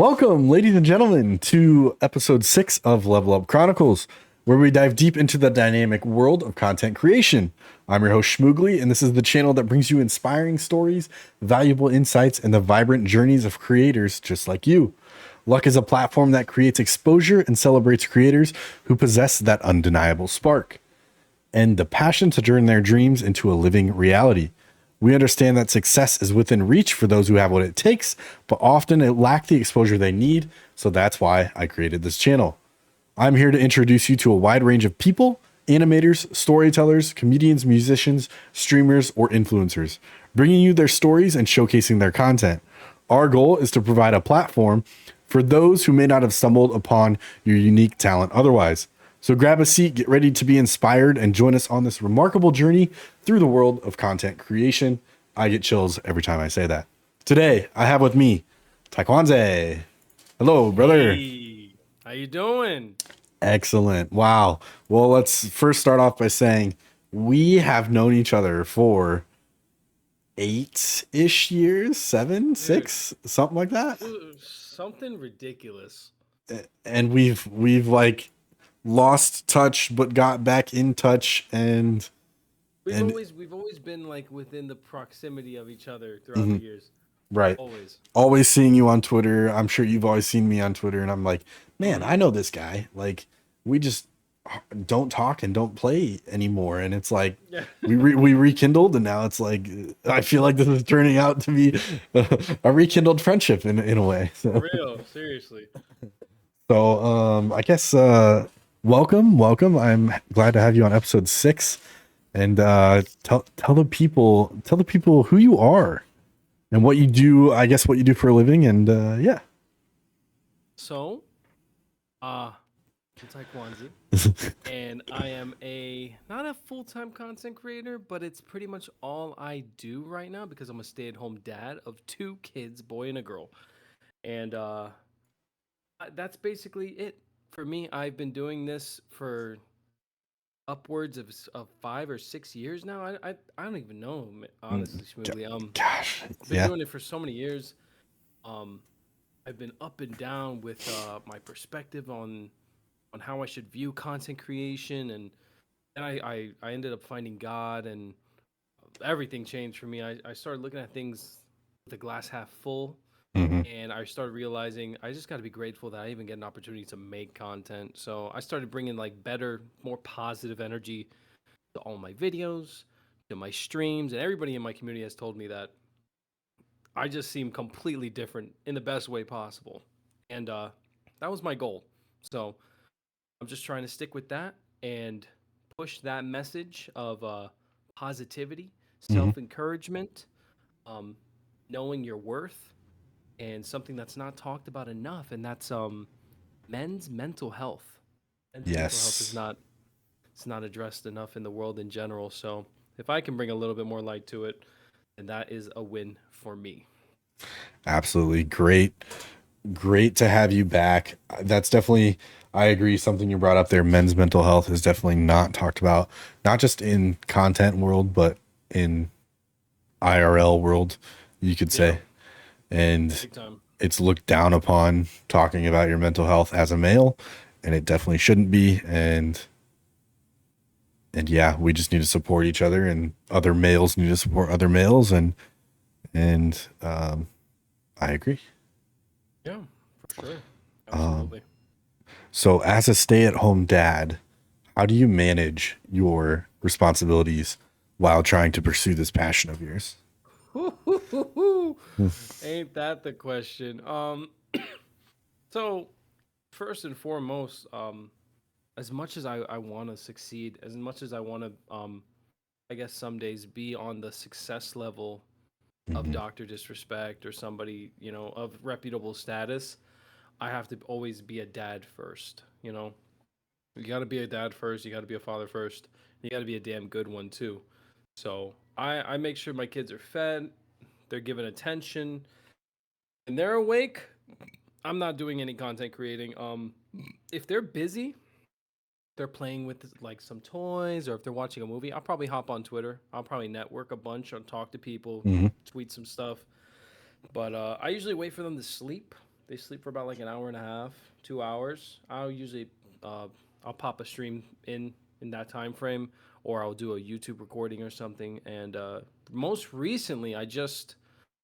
Welcome, ladies and gentlemen, to episode 6 of Level Up Chronicles, where we dive deep into the dynamic world of content creation. I'm your host, Schmoogly, and this is the channel that brings you inspiring stories, valuable insights, and the vibrant journeys of creators just like you. Luck is a platform that creates exposure and celebrates creators who possess that undeniable spark and the passion to turn their dreams into a living reality. We understand that success is within reach for those who have what it takes, but often it lacks the exposure they need. So that's why I created this channel. I'm here to introduce you to a wide range of people, animators, storytellers, comedians, musicians, streamers, or influencers, bringing you their stories and showcasing their content. Our goal is to provide a platform for those who may not have stumbled upon your unique talent otherwise. So grab a seat, get ready to be inspired, and join us on this remarkable journey through the world of content creation. I get chills every time I say that. Today, I have with me TaeKwonzy's. Hello, brother. Hey, how you doing? Excellent. Wow. Well, let's first start off by saying we have known each other for 8-ish years, 7, Dude, 6, something like that. something ridiculous. And we've like lost touch but got back in touch and We've and always been like within the proximity of each other throughout the mhm, years. right. Always. Always seeing you on Twitter. I'm sure you've always seen me on Twitter, and I'm like, man, hmm I know this guy. Like, we just don't talk and don't play anymore. And it's like Yeah. we rekindled, and now it's like I feel like this is turning out to be a rekindled friendship in a way. For real, seriously. I guess welcome. I'm glad to have you on episode 6, and tell the people who you are and what you do. I guess what you do for a living, and yeah. So, I'm TaeKwonzy, and I am not a full-time content creator, but it's pretty much all I do right now because I'm a stay-at-home dad of 2 kids, boy and a girl. And that's basically it for me. I've been doing this for upwards of 5 or 6 years now. I don't even know, Mm, honestly, smoothly. Gosh, I've been yeah. doing it for so many years. Um, I've been up and down with my perspective on how I should view content creation, and I ended up finding God, and everything changed for me. I started looking at things with the glass half full, Hmm. and I started realizing I just got to be grateful that I even get an opportunity to make content. So I started bringing like better, more positive energy to all my videos, to my streams, and everybody in my community has told me that I just seem completely different in the best way possible. And that was my goal. So I'm just trying to stick with that and push that message of positivity, Hmm. self encouragement, um, knowing your worth, and something that's not talked about enough, and that's men's mental health. Men's mental health is Yes, not it's not addressed enough in the world in general. So if I can bring a little bit more light to it, then that is a win for me. absolutely. Great to have you back. That's definitely, I agree. Something you brought up there. Men's mental health is definitely not talked about, not just in content world, but in IRL world, you could Yeah, say. And big time. it's looked down upon talking about your mental health as a male, and it definitely shouldn't be. And yeah, we just need to support each other, and other males need to support other males, and I agree. Yeah, for sure. Um, Absolutely. so as a stay-at-home dad, how do you manage your responsibilities while trying to pursue this passion of yours? Ain't that the question? So first and foremost, as much as I want to succeed, as much as I want to, I guess some days be on the success level of Hmm. Dr. Disrespect or somebody, of reputable status, I have to always be a dad first. You got to be a dad first. You got to be a father first. You got to be a damn good one too. So I make sure my kids are fed, they're given attention, and they're awake. I'm not doing any content creating. If they're busy, they're playing with like some toys, or if they're watching a movie, I'll probably hop on Twitter. I'll probably network a bunch, or talk to people, Hmm. tweet some stuff. But I usually wait for them to sleep, They sleep for about like an hour and a half, 2 hours. I'll usually I'll pop a stream in that time frame, or I'll do a YouTube recording or something. And most recently, I just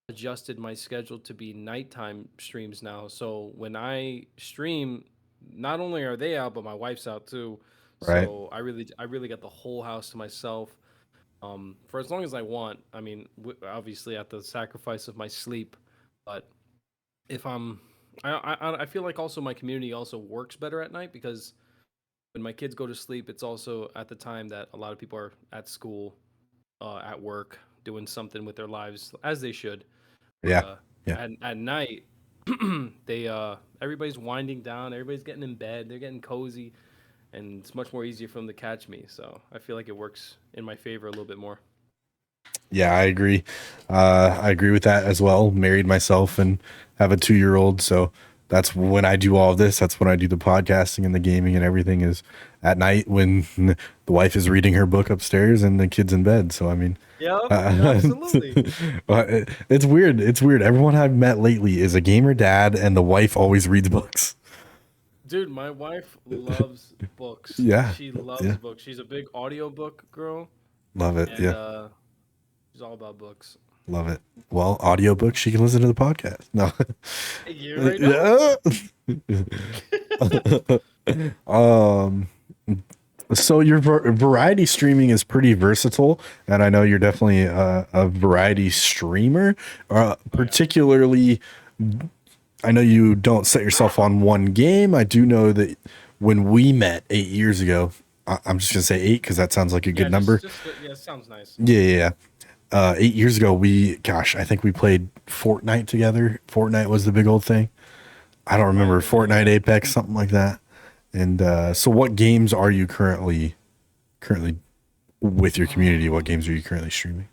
adjusted my schedule to be nighttime streams now. So when I stream, not only are they out, but my wife's out too. Right. So I really got the whole house to myself for as long as I want. I mean, obviously at the sacrifice of my sleep, but if I feel like also my community also works better at night because when my kids go to sleep, it's also at the time that a lot of people are at school, at work, doing something with their lives as they should. But Yeah. Yeah. at night, they everybody's winding down, everybody's getting in bed, they're getting cozy, and it's much more easier for them to catch me. So I feel like it works in my favor a little bit more. Yeah, I agree. I agree with that as well. Married myself and have a 2-year-old, so that's when I do all of this. That's when I do the podcasting and the gaming and everything is at night when the wife is reading her book upstairs and the kids in bed. So I mean, Yep, absolutely. it's weird. It's weird. Everyone I've met lately is a gamer dad, and the wife always reads books. Dude, my wife loves books. Yeah, She loves yeah, books. She's a big audiobook girl, love it. and Yeah, she's all about books. love it. Well, audiobook, she can listen to the podcast. No, You already know. yeah. So your variety streaming is pretty versatile, and I know you're definitely a variety streamer. Oh yeah. Particularly, I know you don't set yourself on one game. I do know that when we met 8 years ago, I'm just gonna say 8 because that sounds like a Yeah, good number. yeah, sounds nice. Yeah, yeah, yeah. 8 years ago, I think we played Fortnite together. Fortnite was the big old thing. I don't Might remember have been, yeah. Fortnite, Apex, something like that. And so, what games are you currently with your community? What games are you currently streaming?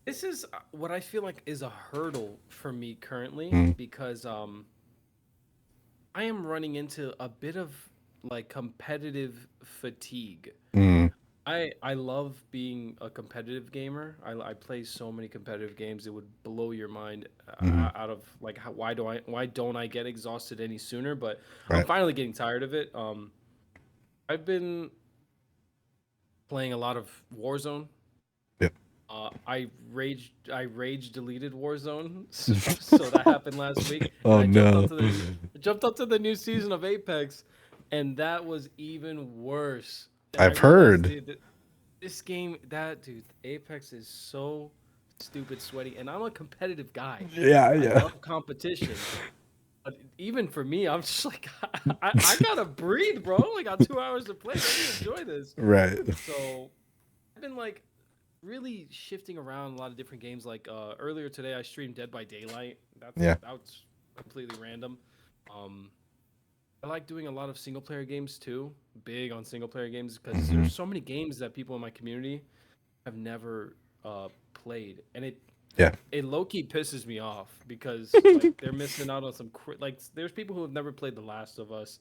This is what I feel like is a hurdle for me currently Mm, because I am running into a bit of like competitive fatigue. mm, I love being a competitive gamer. I play so many competitive games. It would blow your mind mm, out of like why don't I get exhausted any sooner? But I'm right. finally getting tired of it. I've been playing a lot of Warzone. Yep. I rage deleted Warzone, so that happened last week, and Oh no. I jumped up to the new season of Apex, and that was even worse. I I've realized, heard. dude, this game, that dude, Apex is so stupid sweaty, and I'm a competitive guy. Yeah, I yeah. love competition, but even for me, I'm just like, I gotta breathe, bro. I got 2 hours to play. Let me enjoy this. Right. So I've been like really shifting around a lot of different games. Like earlier today, I streamed Dead by Daylight. Yeah. That was completely random. Um, I like doing a lot of single player games too. Big on single player games because Hmm. there's so many games that people in my community have never played, and Yeah. it low key pisses me off because like they're missing out on some like there's people who have never played The Last of Us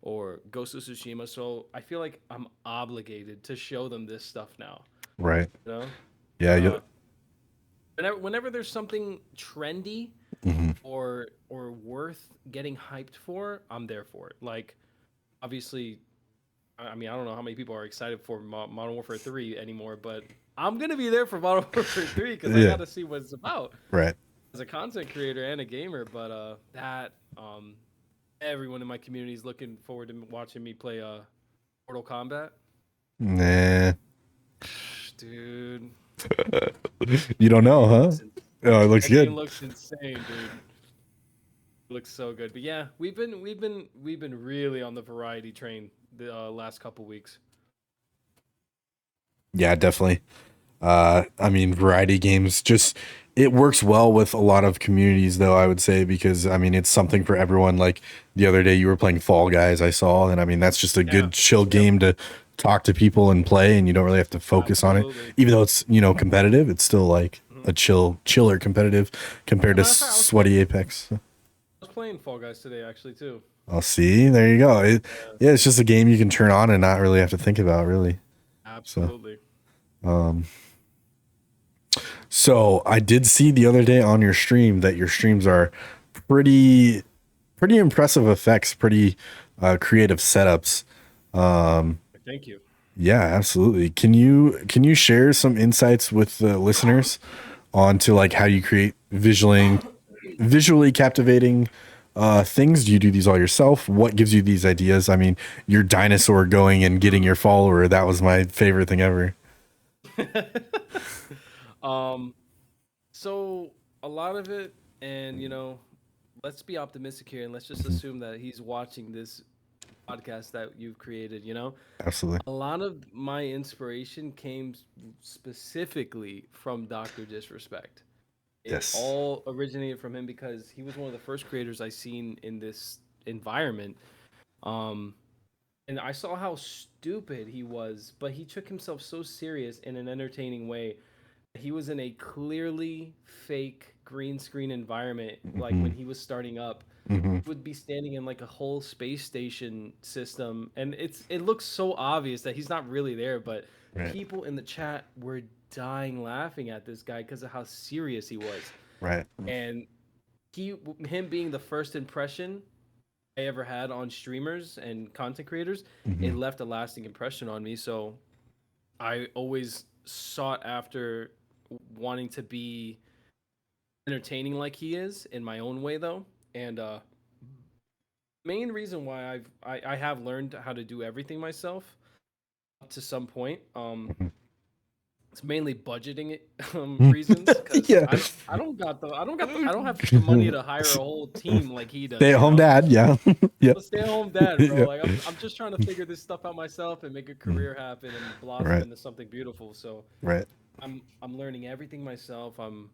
or Ghost of Tsushima, so I feel like I'm obligated to show them this stuff now. Right. You know, Yeah. You. uh, whenever there's something trendy Hmm. or worth getting hyped for, I'm there for it. Like obviously, I mean I don't know how many people are excited for Modern Warfare 3 anymore, but I'm gonna be there for Modern Warfare 3 because I Yeah. gotta see what it's about Right. as a content creator and a gamer. But that everyone in my community is looking forward to watching me play Mortal Kombat. Nah. Dude, You don't that know, game huh? looks Oh, it looks that game good. looks insane, dude. Looks so good. But yeah, we've been really on the variety train the last couple weeks. Yeah, definitely. I mean, variety games just it works well with a lot of communities, though, I would say, because I mean, it's something for everyone. Like the other day, you were playing Fall Guys, I saw, and I mean, that's just a Yeah. good chill Yep. game to talk to people and play, and you don't really have to focus on it. Absolutely. Even though it's competitive, it's still like Hmm. a chiller competitive compared to Matter of fact, sweaty Apex. I was playing Fall Guys today actually too. I'll see. There you go. Yeah, Yeah, it's just a game you can turn on and not really have to think about, really. So, absolutely. um, so I did see the other day on your stream that your streams are pretty pretty impressive effects, pretty creative setups. Thank you. Yeah, absolutely. Can you share some insights with the listeners onto like how you create visually captivating things? Do you do these all yourself? What gives you these ideas? I mean, your dinosaur going and getting your follower, that was my favorite thing ever. um, so a lot of it, and let's be optimistic here, and let's just Mhm. assume that he's watching this podcast that you've created. Absolutely. A lot of my inspiration came specifically from Dr. Disrespect. It Yes. all originated from him because he was one of the first creators I seen in this environment. Um, and I saw how stupid he was, but he took himself so serious in an entertaining way. He was in a clearly fake green screen environment, like Hmm. when he was starting up. Hmm. Would be standing in like a whole space station system, and it looks so obvious that he's not really there, but Right. people in the chat were dying laughing at this guy because of how serious he was. Right. And he him being the first impression I ever had on streamers and content creators, Hmm. it left a lasting impression on me. So I always sought after wanting to be entertaining like he is in my own way though. And main reason why I have learned how to do everything myself up to some point. It's mainly budgeting it, Hmm. reasons because Yeah. I don't have the money to hire a whole team like he Stay does. at home dad. Yeah. I'm Yep. a stay-at-home dad, bro. Yeah. Like I'm just trying to figure this stuff out myself and make a Mhm. career happen and blossom Right. into something beautiful. So Right. I'm learning everything myself. I'm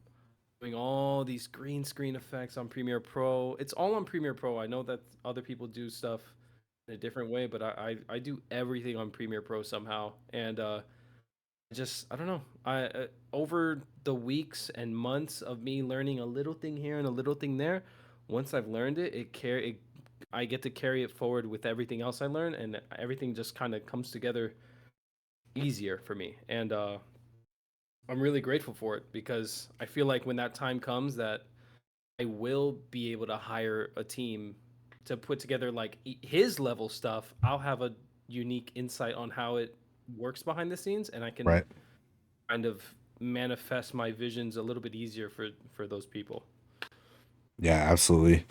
doing all these green screen effects on Premiere Pro. It's all on Premiere Pro. I know that other people do stuff in a different way, but I do everything on Premiere Pro somehow. And just I don't know. I over the weeks and months of me learning a little thing here and a little thing there, once I've learned it, I get to carry it forward with everything else I learn, and everything just kind of comes together easier for me. And I'm really grateful for it because I feel like when that time comes that I will be able to hire a team to put together like his level stuff, I'll have a unique insight on how it works behind the scenes, and I can Right. kind of manifest my visions a little bit easier for those people. Yeah, absolutely.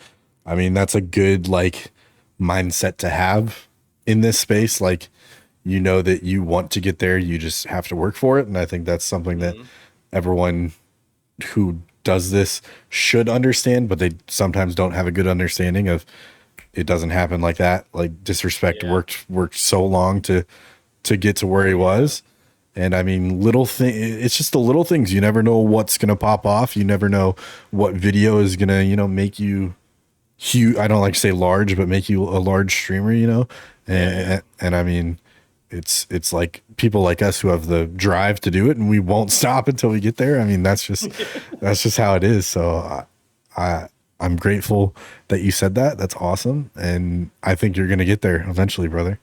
I mean, that's a good like mindset to have in this space. Like, you know that you want to get there, you just have to work for it. And I think that's something that Hmm. everyone who does this should understand, but they sometimes don't have a good understanding of it doesn't happen like that. Like Disrespect Yeah. worked so long to get to where Oh he yeah. was. And I mean, little thing. It's just the little things. You never know what's gonna pop off. You never know what video is gonna, make you huge. I don't like to say large, but make you a large streamer. Yeah. Yeah. And I mean, it's like people like us who have the drive to do it, and we won't stop until we get there. I mean, that's just how it is. So I I'm grateful that you said that. That's awesome, and I think you're gonna get there eventually, brother.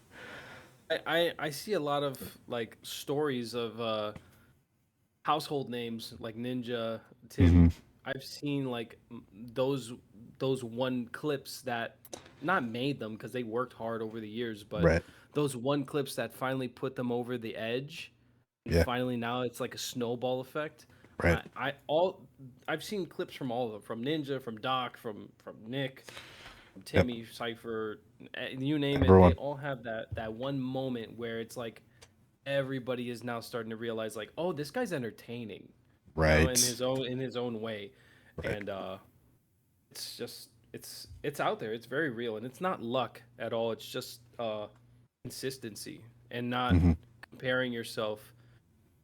I see a lot of like stories of household names like Ninja, Hmm. Tim. I've seen like those those one clips that not made them because they worked hard over the years, but Right. those one clips that finally put them over the edge, and Yeah. finally now it's like a snowball effect. Right. I've seen clips from all of them, from Ninja, from Doc, from Nick, from Yep. Timmy, Cypher, you name it. They Everyone. all have that one moment where it's like everybody is now starting to realize like, oh, this guy's entertaining, in Right. his own way. Right. And it's just it's out there. It's very real, and it's not luck at all. It's just consistency and not Hmm. comparing yourself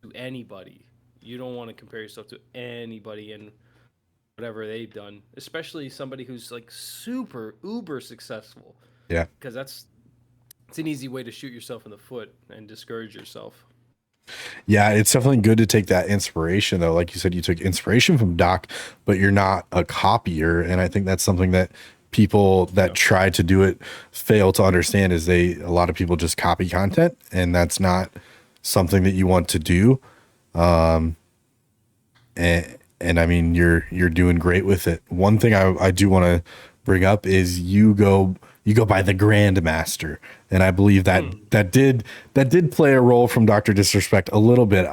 to anybody. You don't want to compare yourself to anybody and whatever they've done, especially somebody who's like super uber successful, Yeah. because it's an easy way to shoot yourself in the foot and discourage yourself. Yeah, it's definitely good to take that inspiration though. Like you said, you took inspiration from Doc, but you're not a copier. And I think that's something that people that Yeah. try to do it fail to understand is a lot of people just copy content, and that's not something that you want to do. And I mean, you're doing great with it. One thing I do want to bring up is you go by the Grandmaster, and I believe that Mm. that did play a role from Doctor Disrespect a little bit.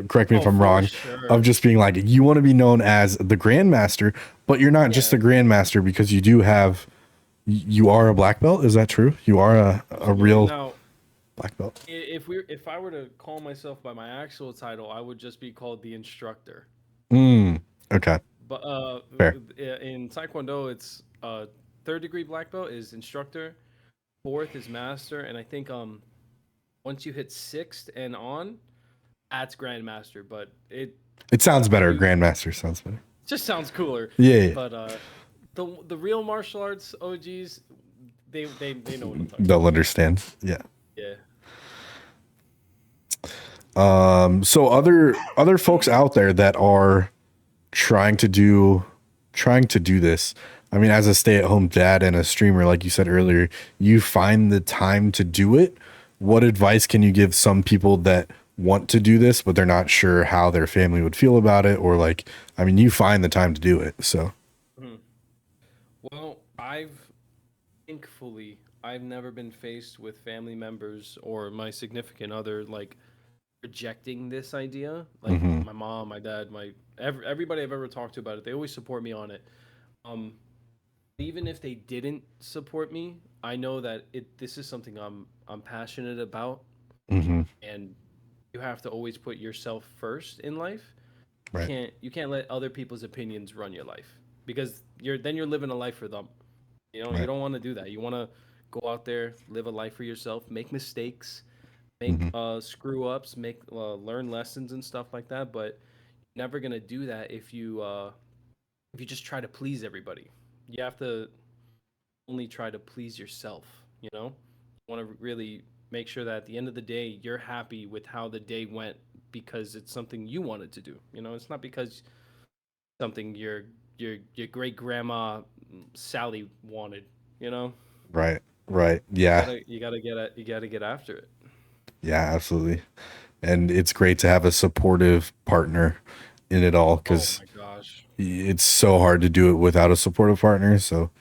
Correct me if Oh, I'm for wrong, of sure. just being like you want to be known as the Grandmaster, but you're not just Yeah. the Grandmaster because you are a black belt. Is that true? You are a Absolutely. real Now, black belt. if I were to call myself by my actual title, I would just be called the instructor. Mm, okay, But fair. in Taekwondo, it's third degree black belt is instructor, fourth is master, and I think once you hit sixth and on, that's grandmaster. But it It sounds better. you Grandmaster sounds better. just sounds cooler. Yeah, yeah. But the real martial arts OGs, they know what I'm talking They'll about. understand. Yeah. Yeah. So other folks out there that are trying to do this. I mean, as a stay-at-home dad and a streamer, like you said earlier, you find the time to do it. What advice can you give some people that want to do this, but they're not sure how their family would feel about it? Or like, I mean, you find the time to do it. So, Mhm. Well, thankfully I've never been faced with family members or my significant other like rejecting this idea. Like hmm, my mom, my dad, everybody I've ever talked to about it, they always support me on it. Um, Even if they didn't support me, I know that this is something I'm passionate about, hmm, and you have to always put yourself first in life. right, You can't let other people's opinions run your life because you're living a life for them. You right, don't want to do that. You want to go out there, live a life for yourself, make mistakes, make hmm, screw ups, make learn lessons and stuff like that. But you're never gonna do that if you just try to please everybody. You have to only try to please yourself. You want to really make sure that at the end of the day you're happy with how the day went because it's something you wanted to do. It's not because something your great grandma Sally wanted. You know, right, right. Yeah, you gotta get after it. yeah, absolutely. And it's great to have a supportive partner in it all Oh because my gosh. it's so hard to do it without a supportive partner. So,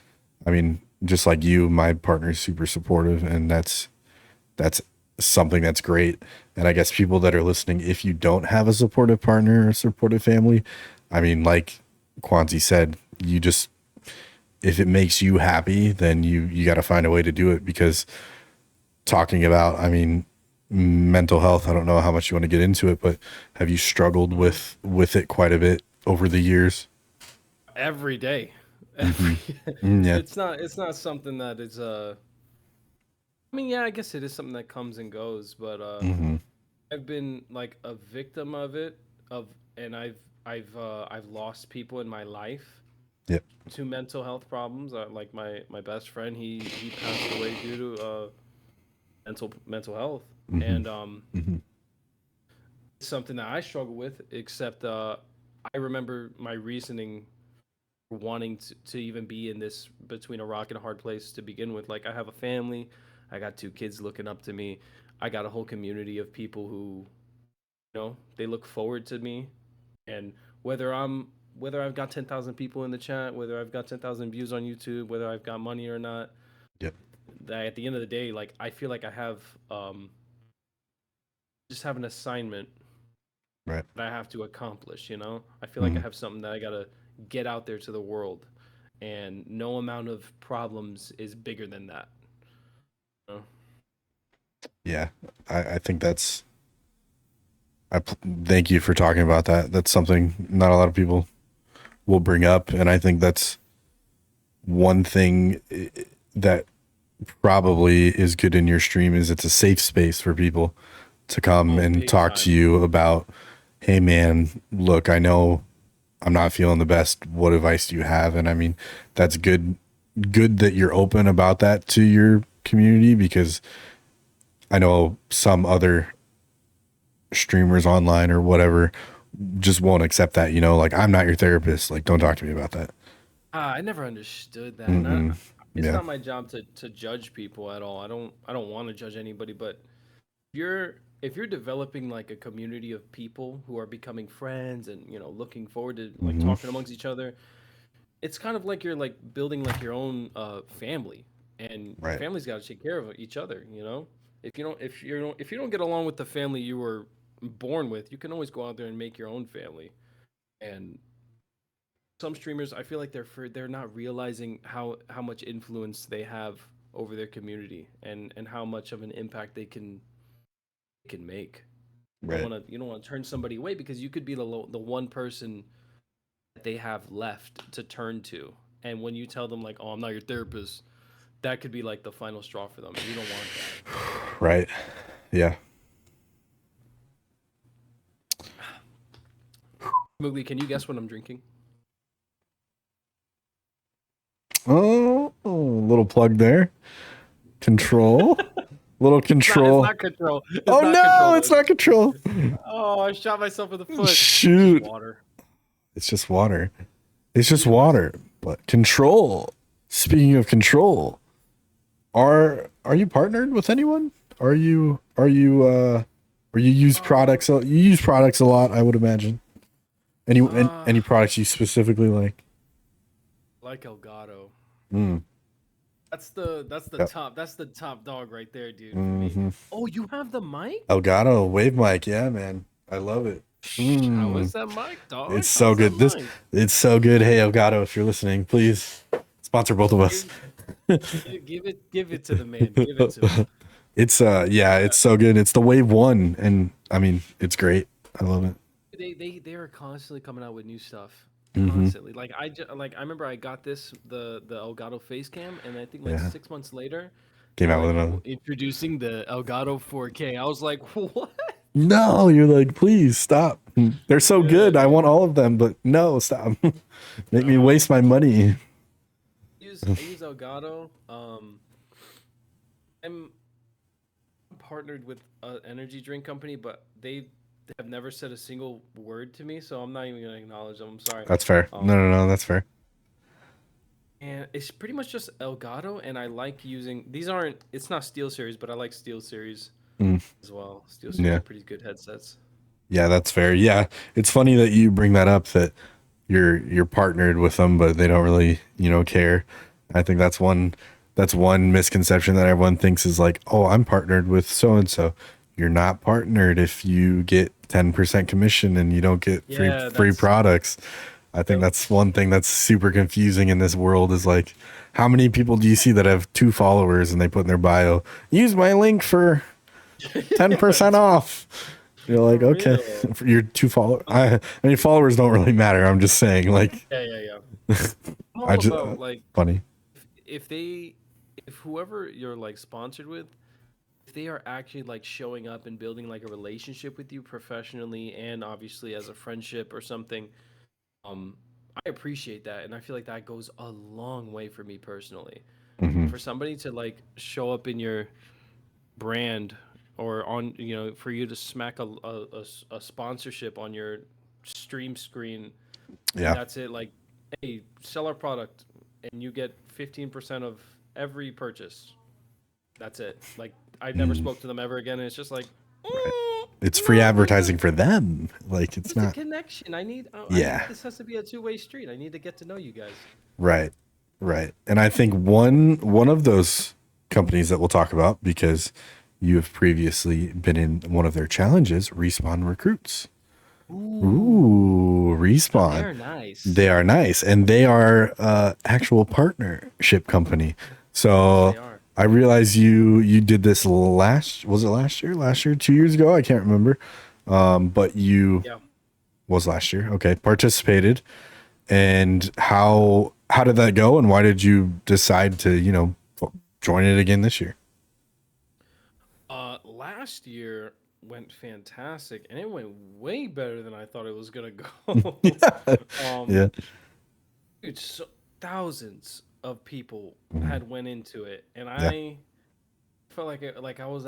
I mean, just like you, my partner's super supportive, and that's something that's great. And I guess people that are listening, if you don't have a supportive partner or supportive family, I mean, like Kwanzi said, you just if it makes you happy, then you got to find a way to do it because talking about, I mean, mental health, I don't know how much you want to get into it, but have you struggled Mhm. with it quite a bit over the years? Every day. Hmm. Every Yeah. it's not something that is I mean, yeah, I guess it is something that comes and goes, but Hmm. I've been like a victim of it of and I've lost people in my life Yep. to mental health problems. Like my best friend, he passed away due to mental health, Hmm. and Hmm. it's something that I struggle with. Except I remember my reasoning for wanting to even be in this between a rock and a hard place to begin with. Like I have a family, I got two kids looking up to me, I got a whole community of people who they look forward to me, and whether I've got 10,000 people in the chat, whether I've got 10,000 views on YouTube, whether I've got money or not, Yep. that at the end of the day, like I feel like I have just have an assignment Right. that I have to accomplish. I feel like I Hmm. have something that I gotta get out there to the world, and no amount of problems is bigger than that. You know? Yeah. I think thank you for talking about that. That's something not a lot of people will bring up. And I think that's one thing that probably is good in your stream is it's a safe space for people to come Oh, and big talk to time. you about, hey man, look, I know I'm not feeling the best. What advice do you have? And I mean, that's good that you're open about that to your community because I know some other streamers online or whatever just won't accept that, like I'm not your therapist. Like, don't talk to me about that. I never understood that, and Mm-mm. it's Yeah. not my job to judge people at all. I don't want to judge anybody, but if you're developing like a community of people who are becoming friends and looking forward to like Hmm. talking amongst each other, it's kind of like you're like building like your own family, and your Right. family's got to take care of each other. You know, if you don't get along with the family you were born with, you can always go out there and make your own family. And some streamers, I feel like they're not realizing how much influence they have over their community, and how much of an impact they can make. Right. You don't want to turn somebody away because you could be the one person that they have left to turn to. And when you tell them like, "Oh, I'm not your therapist," that could be like the final straw for them, and you don't want that. Right. Yeah. Moogly, can you guess what I'm drinking? Oh, little plug there. Control. Little It's control. not control. It's Oh not control no, though. it's not control. Oh, I shot myself in the foot. It's just Shoot. water. It's just water. It's You just need a whiskey. water. But control. Speaking of control, are you partnered with anyone? Or you use Um, products? You use products a lot, I would imagine. uh, Any products you specifically like? like Elgato. Mm, That's the yep. top. That's the top dog right there, dude, for me. Hmm. Oh, you have the mic? Elgato wave mic, yeah, man, I love it. How Mm, is that mic, it's dog? so How's that good. mic? It's so good. Hey, Elgato, if you're listening, please sponsor both of us. Give, give it to the man. Give it to him. It's yeah, Yeah. it's so good. It's the Wave One, and I mean, it's great. I love it. They are constantly coming out with new stuff. Hmm. Constantly. I remember I got the Elgato face cam, and I think like Yeah, 6 months later, came they're out with like another. introducing the Elgato 4K. I was like, what? No, you're like, please stop. They're so Yeah, good. I dude. want all of them, but no, stop. Make me Uh, waste my money. I use Elgato. I'm partnered with an energy drink company, but they have never said a single word to me, so I'm not even gonna acknowledge them. I'm sorry. That's fair. No, Um, no, no, that's fair. and it's pretty much just Elgato, and I like using these. Aren't It's not Steel Series, but I like Steel Series Mm, as well. Steel Series yeah, are pretty good headsets. yeah, that's fair. Yeah, it's funny that you bring that up. That you're partnered with them, but they don't really, care. I think that's one misconception that everyone thinks is like, oh, I'm partnered with so and so. You're not partnered if you get 10% commission and you don't get Yeah, free that's products. I think yep. that's one thing that's super confusing in this world is like, how many people do you see that have 2 followers and they put in their bio, use my link for 10% off? You're like, For okay, real. for your 2 follow. I'm, I mean, followers don't really matter. I'm just saying, like, yeah, yeah, yeah. I'm I all just about like funny. if they if whoever you're like sponsored with, if they are actually like showing up and building like a relationship with you professionally and obviously as a friendship or something, um I appreciate that, and I feel like that goes a long way for me personally. Hmm. For somebody to like show up in your brand, or on, for you to smack a sponsorship on your stream screen, and Yeah. that's it, like, hey, sell our product and you get 15% of every purchase. That's it. Like, I never Mm, spoke to them ever again, and it's just like, right. It's free no, advertising for them. Like, it's it's a not. connection. I need Yeah. this has to be a two-way street. I need to get to know you guys. Right. Right. And I think one of those companies that we'll talk about because you have previously been in one of their challenges, Respawn Recruits. Ooh, Ooh, now they Respawn. are nice. They are nice, and they are actual partnership company. Yes, So they are. I realize you did this was it last year? Last year, 2 years ago? I can't remember. But you Yeah. was last year. Okay, participated, and how did that go, and why did you decide to join it again this year? Last year went fantastic, and it went way better than I thought it was gonna go. um, Yeah. dude, thousands of people Mhm. had went into it, and Yeah. I felt like I was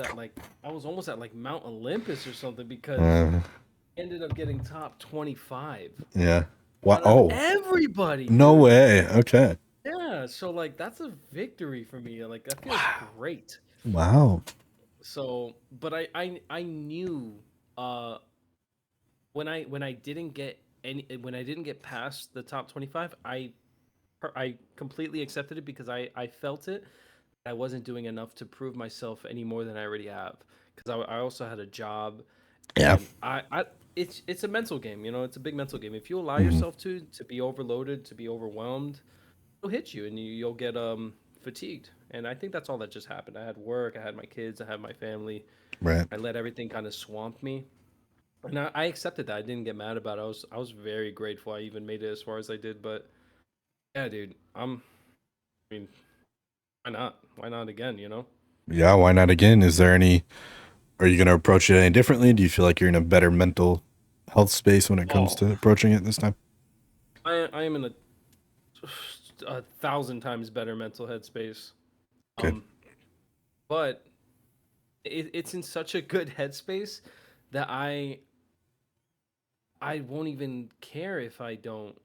almost at like Mount Olympus or something, because Uh, I ended up getting top 25 yeah. Wow. out of Oh, everybody, no dude. way. Okay. Yeah, so like that's a victory for me. Like that feels Wow. great. Wow. So, but I knew uh when I didn't get past the top 25, I I completely accepted it because I felt it. I wasn't doing enough to prove myself any more than I already have. Because I also had a job, Yeah. and it's a mental game. You know, it's a big mental game. If you allow Hmm. yourself to be overloaded, to be overwhelmed, it'll hit you, and you'll get fatigued. And I think that's all that just happened. I had work, I had my kids, I had my family. Right. I let everything kind of swamp me, and I accepted that. I didn't get mad about it. I was very grateful. I even made it as far as I did. But yeah, dude, I mean, why not? Why not again? You know? Yeah. Why not again? Is there any? Are you going to approach it any differently? Do you feel like you're in a better mental health space when it comes Oh, to approaching it this time? I am in a thousand times better mental headspace. Good. Um, but it's in such a good headspace that I won't even care if I don't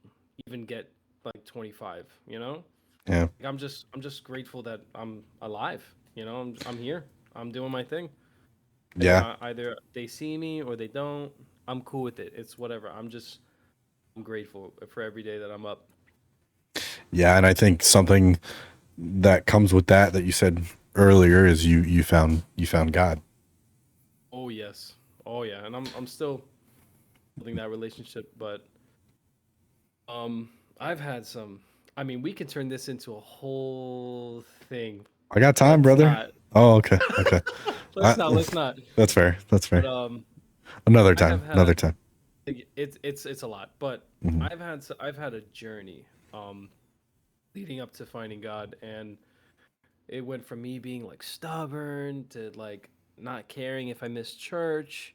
even get like 25. You know? Yeah. Like, I'm just grateful that I'm alive. You know, I'm here. I'm doing my thing. And Yeah. either they see me or they don't. I'm cool with it. It's whatever. I'm grateful for every day that I'm up. Yeah. And I think something that comes with that you said earlier is you found God. Oh yes. Oh yeah. And I'm still building that relationship, but um I've had some. I mean, we could turn this into a whole thing. I got time, Let's brother. not. Oh, okay. Okay. Let's I, not. Let's not. that's fair. That's But fair. Another I have time. Another had time. it's a lot, but Hmm. I've had a journey um leading up to finding God, and it went from me being like stubborn to like not caring if I missed church.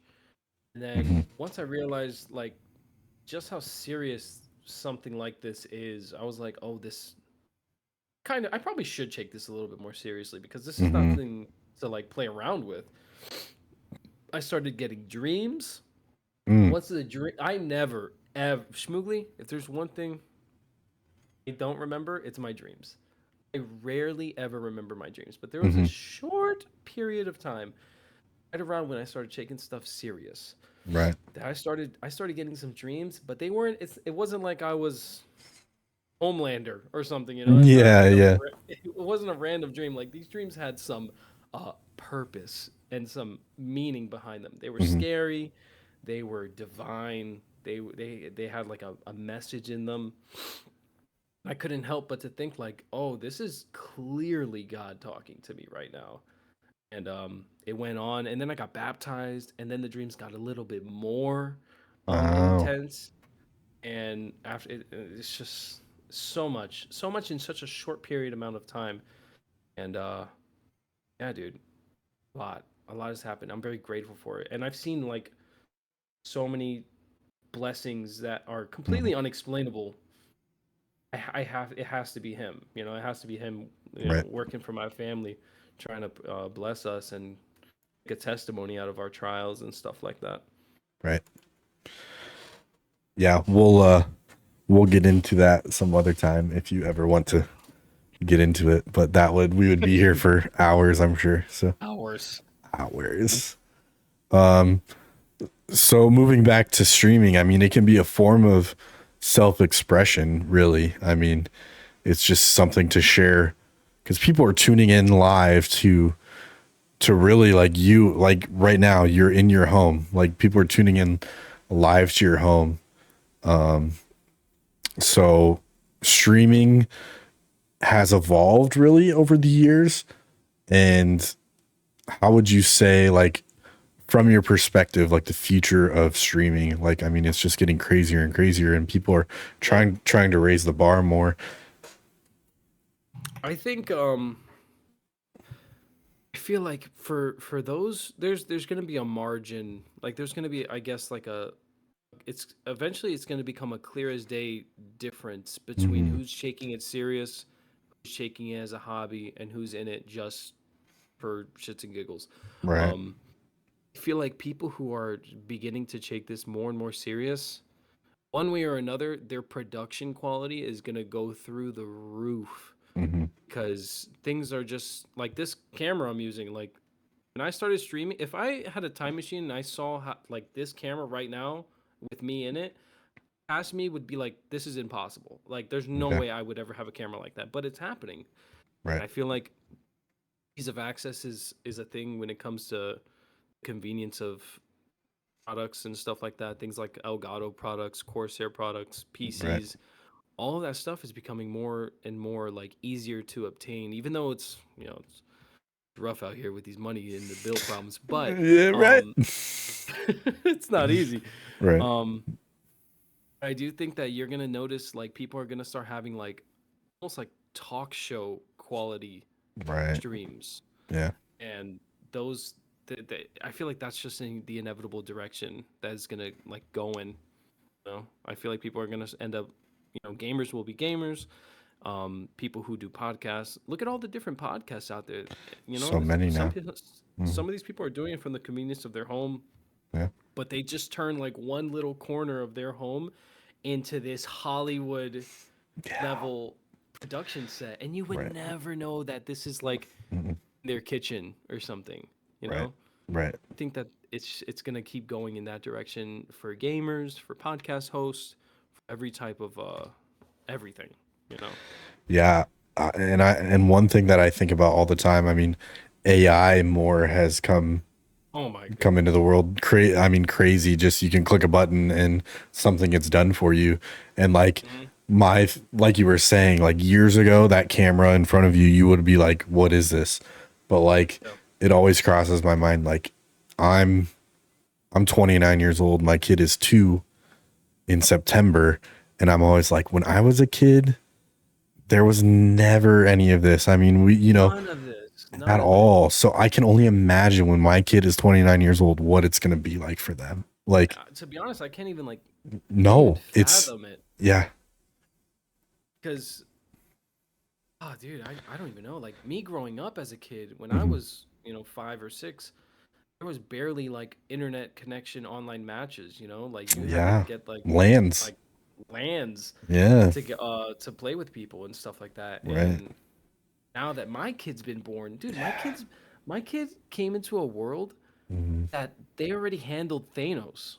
And then Hmm. once I realized like just how serious something like this is, I was like, oh, this kind of, I probably should take this a little bit more seriously because this is Hmm. nothing to like play around with. I started getting dreams. Mm. What's the dream? I never, ever, Schmoogly, if there's one thing I don't remember, it's my dreams. I rarely ever remember my dreams, but there was a Hmm. short period of time right around when I started taking stuff serious Right. that I started getting some dreams, but they weren't. It wasn't like I was Homelander or something. You know, it's not Yeah. like Yeah. it wasn't a random dream. Like these dreams had some purpose and some meaning behind them. They were Hmm. scary, they were divine. They had like a message in them. I couldn't help but to think like, oh, this is clearly God talking to me right now. And it went on, and then I got baptized, and then the dreams got a little bit more Wow. intense. And after it's just so much in such a short period amount of time. And yeah, dude, a lot has happened. I'm very grateful for it, and I've seen like so many blessings that are Hmm. completely unexplainable. I have it has to be him. You know, it has to be him. You know, Right. working for my family, trying to bless us and make a testimony out of our trials and stuff like that. Right. Yeah. We'll get into that some other time if you ever want to get into it. But we would be here for hours, I'm sure. So Hours. hours. Um. So moving back to streaming, I mean, it can be a form of self-expression, really. I mean, it's just something to share because people are tuning in live to really like you like right now you're in your home, like people are tuning in live to your home. So streaming has evolved really over the years. And how would you say, like, from your perspective, like the future of streaming? Like, I mean, it's just getting crazier and crazier, and people are Yeah. trying to raise the bar more. I think I feel like for those there's going to be a margin. Like there's going to be I guess like a it's eventually it's going to become a clear as day difference between Hmm. who's taking it serious, who's taking it as a hobby, and who's in it just for shits and giggles. Right. Um I feel like people who are beginning to take this more and more serious, one way or another, their production quality is going to go through the roof Hmm. because things are just like this camera I'm using. Like when I started streaming, if I had a time machine and I saw how, like this camera right now with me in it, past me would be like, this is impossible. Like, there's no Okay. way I would ever have a camera like that, but it's happening. And Right. I feel like ease of access is a thing when it comes to convenience of products and stuff like that. Things like Elgato products, Corsair products, Right. PCs, all of that stuff is becoming more and more like easier to obtain, even though it's, it's rough out here with these money and the bill problems, but Yeah. Right. um it's not easy. Right. Um I do think that you're gonna notice like people are gonna start having like almost like talk show quality Right. streams, Yeah. and those I feel like that's just in the inevitable direction that is gonna like go in. I feel like people are gonna end up, gamers will be gamers. People who do podcasts, look at all the different podcasts out there. So many Some now. people, Mhm. some of these people are doing it from the convenience of their home, Yeah. but they just turn like one little corner of their home into this Hollywood Yeah. level production set, and you would Right. never know that this is like Mhm. their kitchen or something. You Right. know, Right. I think that it's gonna keep going in that direction for gamers, for podcast hosts, for every type of everything. You know. Yeah. And one thing that I think about all the time, I mean, AI more has Oh my come into goodness. the world. I mean, crazy. Just you can click a button and something gets done for you. And like Mhm. like you were saying, like years ago, that camera in front of you, you would be like, "What is this?" But like, Yeah. it always crosses my mind. Like, I'm I'm 29 years old. My kid is 2 in September, and I'm always like, when I was a kid, there was never any of this. I mean, None of this. None at of it. all. So I can only imagine when my kid is 29 years old, what it's going to be like for them. Like, To be honest, I can't even like even no, it's, fathom it yeah. because oh dude, I don't even know. Like me growing up as a kid, when I Mhm. was, 5 or 6, there was barely like internet connection online matches, like you had to Yeah. get Lands. like lands Yeah. to get to play with people and stuff like that. Right. And now that my kid's been born, dude, my kid came into a world Mhm. that they already handled Thanos.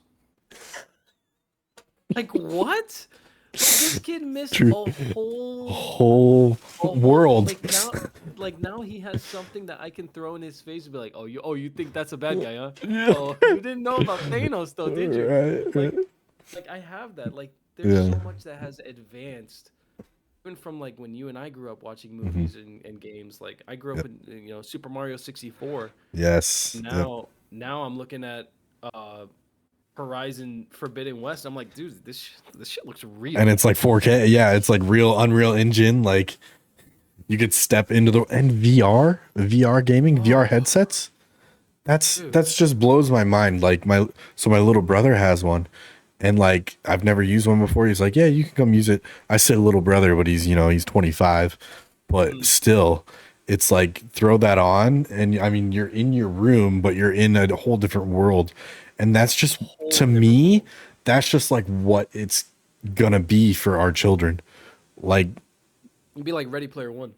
Like what? Like this kid missed True. a whole Whole world. like now he has something that I can throw in his face and be like, "Oh, you think that's a bad guy, huh? Yeah. Oh, you didn't know about Thanos though, did you?" Right. Like Right. like I have that. Like there's Yeah. so much that has advanced even from like when you and I grew up watching Mhm. movies and games. Like I grew up Yep. in Super Mario 64. Yes. Yep. Now I'm looking at Horizon Forbidden West. I'm like, dude, this shit looks And real. it's like 4K. Yeah. It's like real Unreal Engine. Like, you could step into and VR gaming, VR Oh, headsets. dude. That's just blows my mind. Like my little brother has one, and like I've never used one before. He's like, "Yeah, you can come use it." I said little brother, but he's 25, but Mhm. still, it's like throw that on, and I mean you're in your room, but you're in a whole different world, and that's just to Whole different me, world. that's just like what it's gonna be for our children. Like, It'd be like Ready Player One.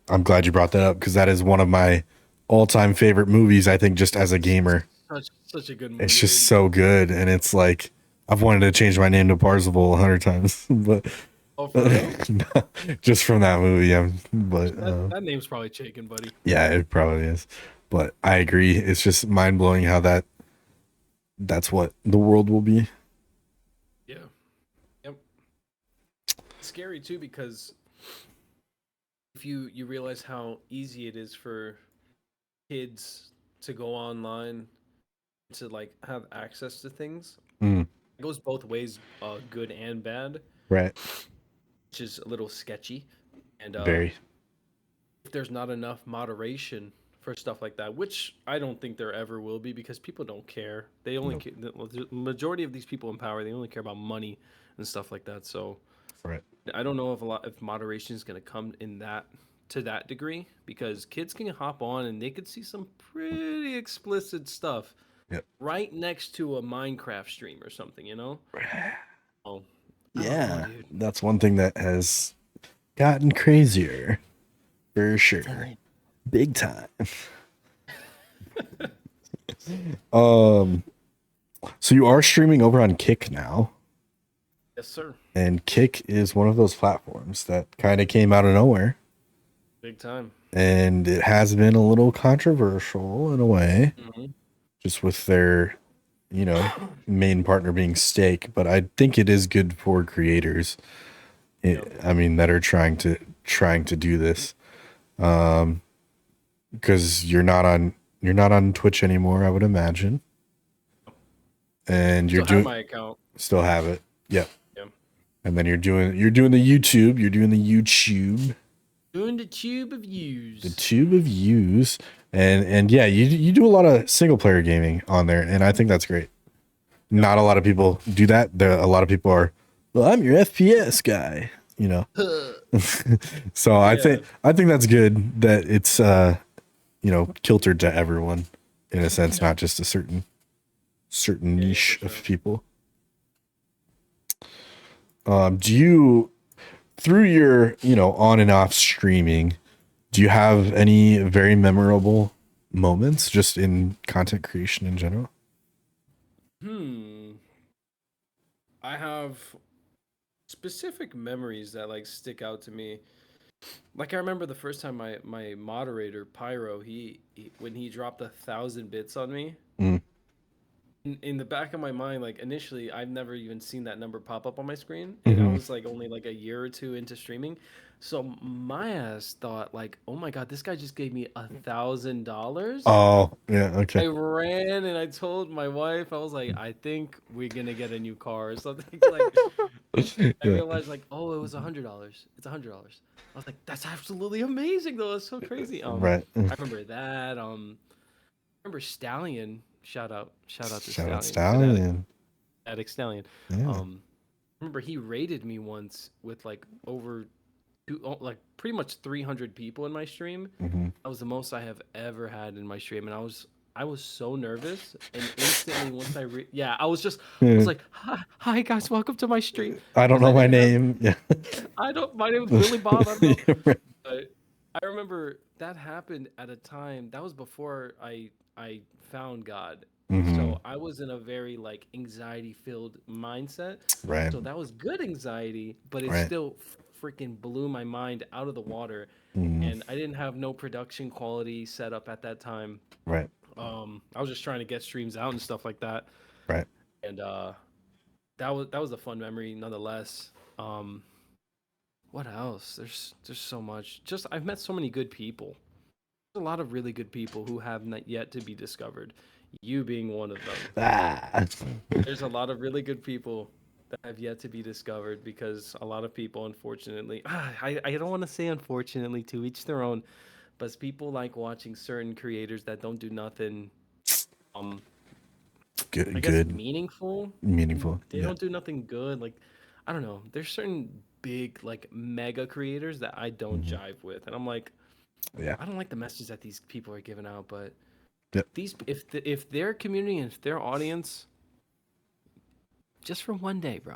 I'm glad you brought that up because that is one of my all-time favorite movies. I think just as a gamer, Such a good it's movie. just so good, and it's like I've wanted to change my name to Parzival 100 times, but Oh, for real? just from that movie. But That name's probably Chaikin, buddy. yeah, it probably is. But I agree. It's just mind blowing how that's what the world will be. Yeah. Yep. Scary too because if you realize how easy it is for kids to go online to like have access to things. Mm, It goes both ways, good and bad, right. which is a little sketchy. And Very. if there's not enough moderation for stuff like that, which I don't think there ever will be because people don't care. They only Nope. the majority of these people in power, they only care about money and stuff like that. So Right. I don't know if moderation is going to come in that to that degree because kids can hop on and they could see some pretty explicit stuff Yep. right next to a Minecraft stream or something. Oh, I don't know, Yeah, dude. that's one thing that has gotten crazier for sure. Big time. Um, so you are streaming over on Kick now. Yes, sir. And Kick is one of those platforms that kind of came out of nowhere. Big time. And it has been a little controversial in a way, Hmm. just with their, main partner being Stake. But I think it is good for creators. Yep. I mean, that are trying to do this, because you're not on Twitch anymore, I would imagine, and you're Still have doing my account. still have it. Yep. Yeah. And then you're doing the YouTube. You're doing the YouTube, Doing the tube of the views. tube of views, and yeah, you do a lot of single player gaming on there, and I think that's great. Yep. Not a lot of people do that. A lot of people are, well, I'm your FPS guy, you know. So Yeah. I think that's good that it's kiltered to everyone in a sense, Yeah. not just a certain Yeah. For niche sure. of people. Do you, through your on and off streaming, do you have any very memorable moments just in content creation in general? Hmm. I have specific memories that like stick out to me. Like I remember the first time my moderator Pyro he when he dropped 1,000 bits on me. Mm, In the back of my mind, like initially, I've never even seen that number pop up on my screen, and I hmm. was like only like a year or two into streaming, so my ass thought like, oh my god, this guy just gave me $1,000. Oh, yeah, I okay. ran and I told my wife, I was like, I think we're gonna get a new car or something. Like, I Yeah, realized like, oh, it was $100. It's $100. I was like, that's absolutely amazing though. That's so crazy. right. I remember that. Remember Stallion. Shout out to Shout out Stallion. Stallion. Fanatic Stallion. Yeah. Um, remember he raided me once with like over like pretty much 300 people in my stream. Hmm. That was the most I have ever had in my stream, and I was so nervous, and instantly once yeah, I was like, hi guys, welcome to my stream, I don't because I know my didn't have name. Yeah. I don't my name is Billy Bob. I don't know. Yeah, right. But I remember that happened at a time that was before I found God. Hmm. So I was in a very like anxiety filled mindset. Right. So that was good anxiety, but it Right. still freaking blew my mind out of the water. Hmm. And I didn't have no production quality set up at that time. Right. I was just trying to get streams out and stuff like that. Right. And that was a fun memory nonetheless. Um, what else? There's so much. Just I've met so many good people. There's a lot of really good people who have not yet to be discovered. You being one of them. Ah. There's a lot of really good people that have yet to be discovered because a lot of people, unfortunately, I don't want to say unfortunately, to each their own, but people like watching certain creators that don't do nothing, um, I Good. guess Good. meaningful. Meaningful. They Yeah. don't do nothing good. Like, I don't know. There's certain big like mega creators that I don't Hmm. jive with, and I'm like, Yeah. I don't like the messages that these people are giving out, but Yep. if their community and if their audience, just for one day, bro,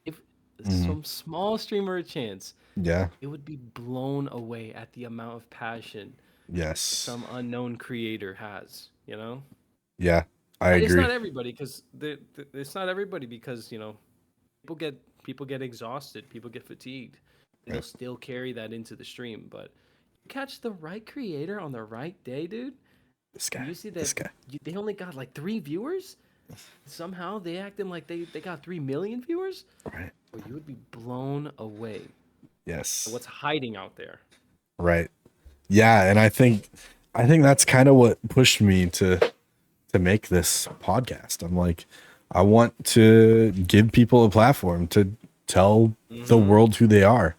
if Hmm. some small streamer a chance, Yeah. it would be blown away at the amount of passion Yes. some unknown creator has, you know? Yeah. I And it's agree. not everybody because it's not everybody because, people get people get exhausted, people get fatigued. And they'll Right. still carry that into the stream, but you catch the right creator on the right day, dude. This And guy. you see that This guy. they only got like 3 viewers. Somehow they acting like they got 3 million viewers. Right. Or you would be blown away at Yes. what's hiding out there. Right. Yeah, and I think that's kind of what pushed me to make this podcast. I'm like, I want to give people a platform to tell the Mm-hmm. world who they are.